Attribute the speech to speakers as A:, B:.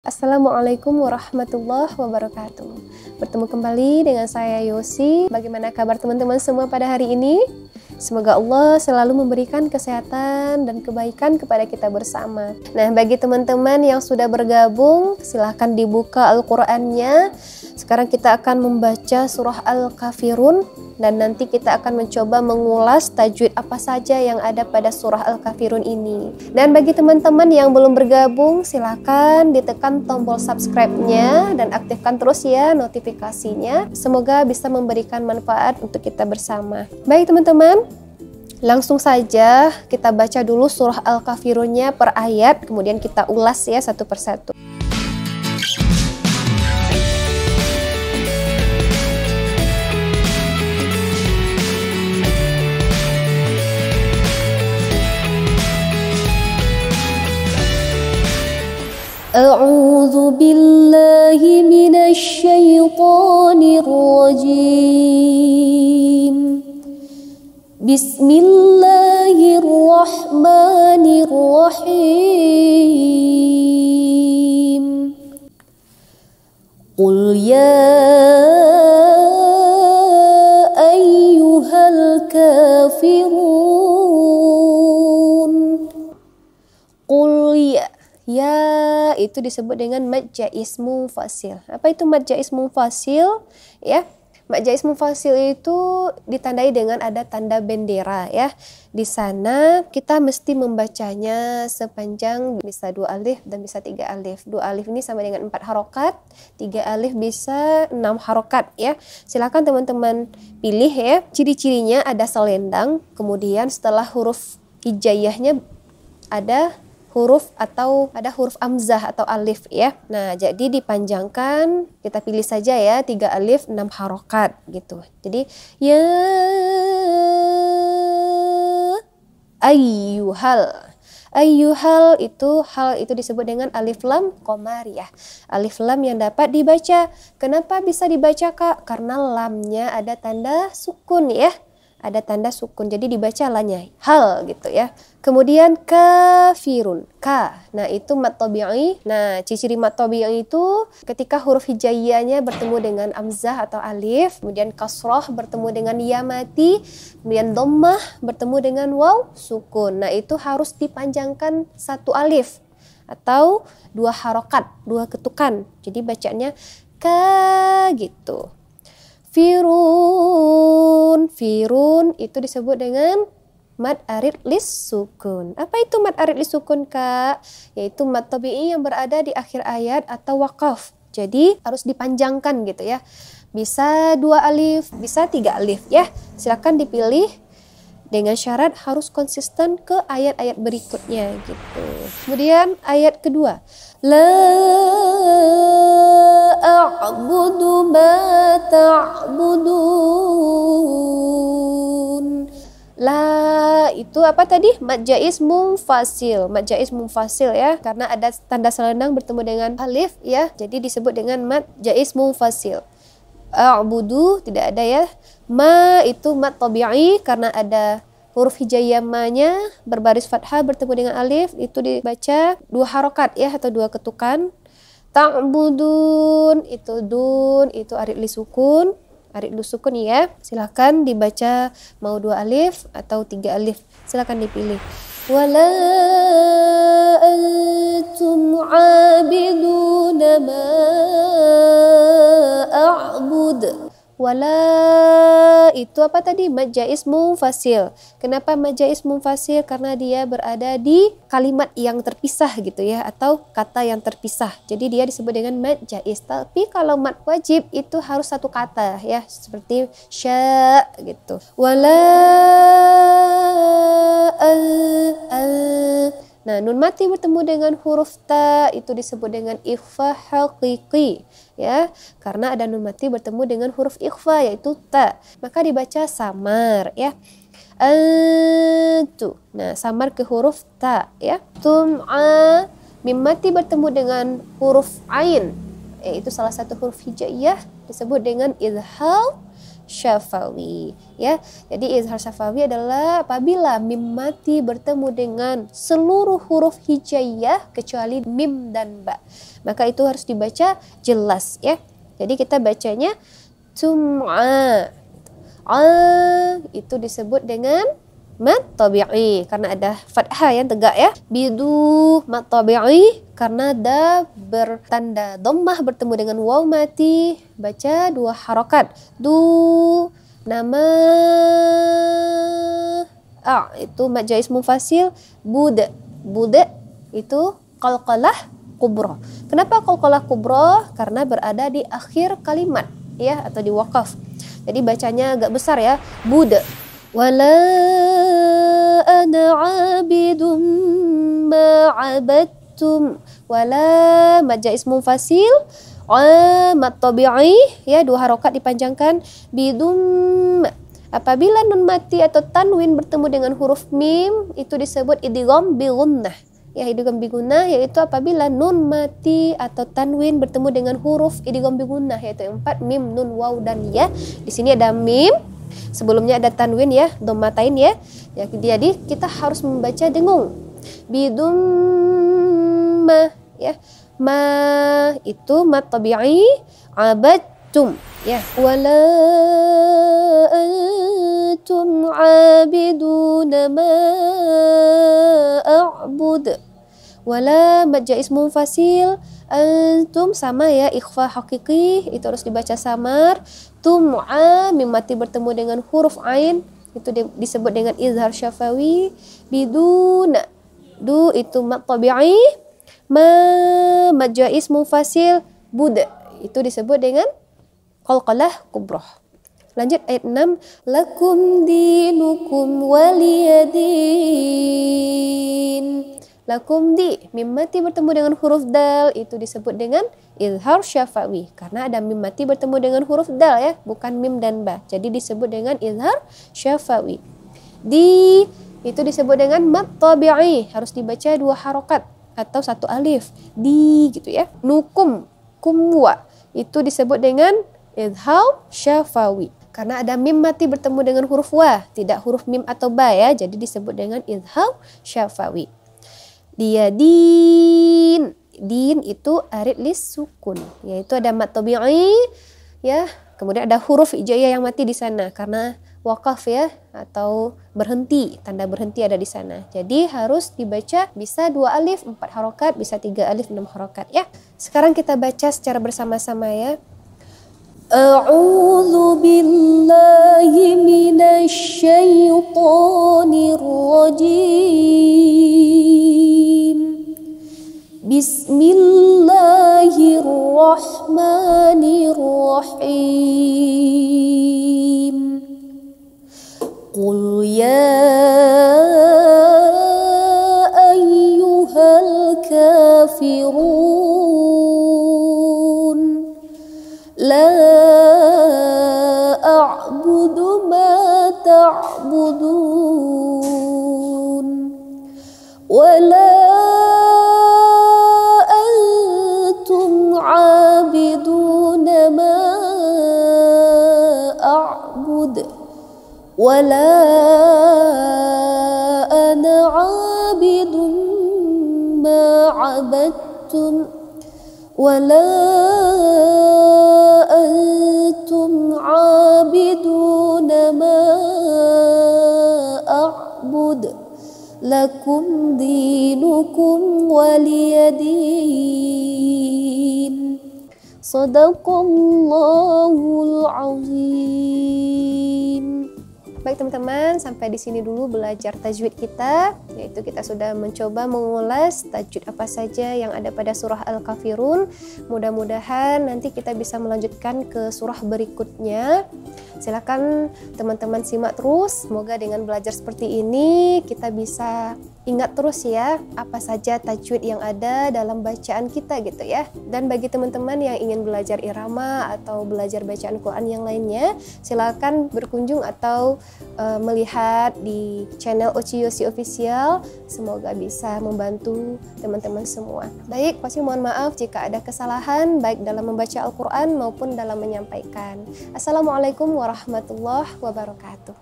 A: Assalamualaikum warahmatullahi wabarakatuh. Bertemu kembali dengan saya Yosi. Bagaimana kabar teman-teman semua pada hari ini? Semoga Allah selalu memberikan kesehatan dan kebaikan kepada kita bersama. Nah, bagi teman-teman yang sudah bergabung, silahkan dibuka Al-Qur'annya. Sekarang kita akan membaca surah Al-Kafirun dan nanti kita akan mencoba mengulas tajwid apa saja yang ada pada surah Al-Kafirun ini. Dan bagi teman-teman yang belum bergabung, silahkan ditekan tombol subscribe-nya dan aktifkan terus ya notifikasinya. Semoga bisa memberikan manfaat untuk kita bersama. Baik teman-teman, langsung saja kita baca dulu surah Al-Kafirunnya per ayat, kemudian kita ulas ya satu persatu. A'udzu billahi minasy syaithanir rajim. Bismillahirrahmanirrahim. Qul ya ayyuhal kafirun. Qul ya itu disebut dengan mad jaiz munfasil. Apa itu mad jaiz munfasil? Ya, mad jaiz munfasil itu ditandai dengan ada tanda bendera ya. Di sana kita mesti membacanya sepanjang bisa 2 alif dan bisa 3 alif. 2 alif ini sama dengan 4 harokat, 3 alif bisa 6 harokat ya. Silakan teman-teman pilih ya. Ciri-cirinya ada selendang, kemudian setelah huruf hijaiyahnya ada huruf atau ada huruf hamzah atau alif ya. Nah, jadi dipanjangkan, kita pilih saja ya 3 alif 6 harokat gitu. Jadi ya ayyuhal. Ayyuhal itu hal itu disebut dengan alif lam qamariyah. Alif lam yang dapat dibaca. Kenapa bisa dibaca Kak? Karena lamnya ada tanda sukun ya. Ada tanda sukun, jadi dibaca lanya hal gitu ya. Kemudian kafirun, ka. Nah, itu mad tabi'i. Nah, ciri-ciri mad tabi'i itu ketika huruf hijaiyahnya bertemu dengan hamzah atau alif, kemudian kasrah bertemu dengan ya mati, kemudian dhammah bertemu dengan waw sukun. Nah, itu harus dipanjangkan 1 alif atau 2 harokat, 2 ketukan. Jadi bacanya ka gitu. Firun itu disebut dengan mad arid lis sukun. Apa itu mad arid lis sukun Kak? Yaitu mad tabi'i yang berada di akhir ayat atau waqaf. Jadi harus dipanjangkan gitu ya. Bisa 2 alif, bisa 3 alif ya. Silakan dipilih dengan syarat harus konsisten ke ayat-ayat berikutnya gitu. Kemudian ayat kedua. La a'budu ma ta'budun. La itu apa tadi? Mad jaiz munfasil. Mad jaiz munfasil ya, karena ada tanda selendang bertemu dengan alif ya. Jadi disebut dengan mad jaiz munfasil. A'budu tidak ada ya. Ma itu mad tabi'i karena ada huruf hijaiyah ma-nya berbaris fathah bertemu dengan alif, itu dibaca 2 harokat ya atau 2 ketukan. Ta'budun itu dun, itu arid li sukun. Arid li sukun ya. Silakan dibaca mau 2 alif atau 3 alif. Silakan dipilih. Wala antum 'abiduna ma a'bud. Wala itu apa tadi? Mad jaiz munfasil. Kenapa mad jaiz munfasil? Karena dia berada di kalimat yang terpisah gitu ya, atau kata yang terpisah. Jadi dia disebut dengan mad jaiz. Tapi kalau mad wajib itu harus 1 kata ya, seperti sya gitu. Wala Nah, nun mati bertemu dengan huruf ta itu disebut dengan ikhfa haqiqi ya, karena ada nun mati bertemu dengan huruf ikhfa yaitu ta, maka dibaca samar ya. Antu. Nah, samar ke huruf ta ya. Tum'a. Mim mati bertemu dengan huruf ain, yaitu salah satu huruf hijaiyah disebut dengan izhar syafawi ya. Jadi izhar syafawi adalah apabila mim mati bertemu dengan seluruh huruf hijaiyah kecuali mim dan ba. Maka itu harus dibaca jelas ya. Jadi kita bacanya tum'a. Itu disebut dengan mad tabi'i karena ada fathah yang tegak ya. Bidu mad tabi'i karena da bertanda dhammah bertemu dengan waw mati, baca 2 harakat. Du nama itu mad jaiz munfasil. Bud itu qalqalah kubra. Kenapa qalqalah kubra? Karena berada di akhir kalimat ya atau di waqaf. Jadi bacanya agak besar ya. Bud. Wala ana 'abidun ma 'abadtum. Wala mad jaiz munfasil. Mad tabi'i ya 2 harakat dipanjangkan. Bidum. Apabila nun mati atau tanwin bertemu dengan huruf mim itu disebut idgham bi gunnah. Ya, idgham bi gunnah yaitu apabila nun mati atau tanwin bertemu dengan huruf idgham bi gunnah yaitu 4 mim, nun, waw dan ya. Di sini ada mim, sebelumnya ada tanwin ya, dhammatain ya. Jadi kita harus membaca dengung. Bidumma ya. Ma itu mad tabi'i, abadtum ya. Wala antum 'abiduna ma a'bud. Wala mad jaiz munfasil. Antum sama ya, ikhfa hakiki itu harus dibaca samar. Tum'a mim mati bertemu dengan huruf ain itu disebut dengan izhar syafawi. Biduna du itu mad tabi'i. Mad jaiz munfasil. Bud itu disebut dengan qalqalah kubrah. Lanjut ayat 6. Lakum dinukum waliyadin. Lakum di mim mati bertemu dengan huruf dal itu disebut dengan izhar syafawi karena ada mim mati bertemu dengan huruf dal ya, bukan mim dan ba. Jadi disebut dengan izhar syafawi. Di itu disebut dengan mad tabi'i, harus dibaca 2 harakat atau 1 alif. Di gitu ya. Nukum kumwa itu disebut dengan izhar syafawi karena ada mim mati bertemu dengan huruf wa, tidak huruf mim atau ba ya. Jadi disebut dengan izhar syafawi. Dia din itu arid lis sukun yaitu ada mad tabi'i ya, kemudian ada huruf hijaiyah yang mati di sana karena waqaf ya atau berhenti, tanda berhenti ada di sana. Jadi harus dibaca bisa 2 alif 4 harakat, bisa 3 alif 6 harakat ya. Sekarang kita baca secara bersama-sama ya. A'udzu billahi minasy syaithanir rajim. Bismillahirrahmanirrahim. Qul ya ayyuhal kafirun la a'budu ma ta'budun wa la antum 'abiduna ma a'bud wa la ana 'abidun ma 'abadtum wa la antum 'abiduna ma a'bud lakum dinukum waliyadin. Shadaqallahul azim. Baik teman-teman, sampai di sini dulu belajar tajwid kita, yaitu kita sudah mencoba mengulas tajwid apa saja yang ada pada surah Al-Kafirun. Mudah-mudahan nanti kita bisa melanjutkan ke surah berikutnya. Silakan teman-teman simak terus. Semoga dengan belajar seperti ini kita bisa ingat terus ya apa saja tajwid yang ada dalam bacaan kita gitu ya. Dan bagi teman-teman yang ingin belajar irama atau belajar bacaan Quran yang lainnya, silakan berkunjung atau melihat di channel Oci Yosi Official. Semoga bisa membantu teman-teman semua. Baik, pasti mohon maaf jika ada kesalahan baik dalam membaca Al-Quran maupun dalam menyampaikan. Assalamualaikum warahmatullahi wabarakatuh.